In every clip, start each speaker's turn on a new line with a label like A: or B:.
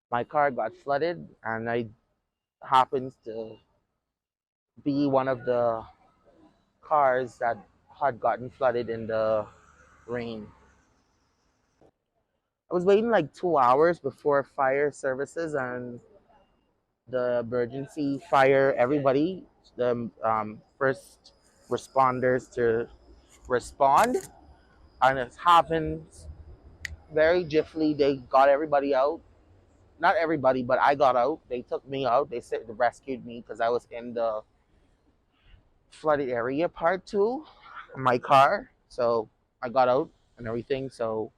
A: My car got flooded, and I happens to be one of the cars that had gotten flooded in the rain. I was waiting like 2 hours before fire services and the emergency fire, everybody, the first responders to respond. And it happens very jiffly. They got everybody out. Not everybody, but I got out. They took me out. They rescued me because I was in the flooded area part two, my car. So I got out and everything. So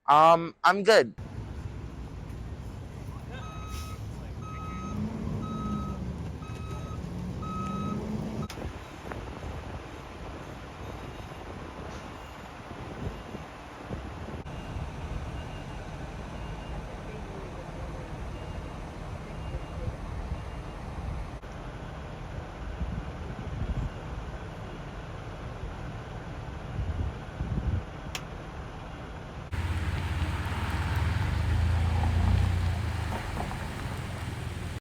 A: I'm good.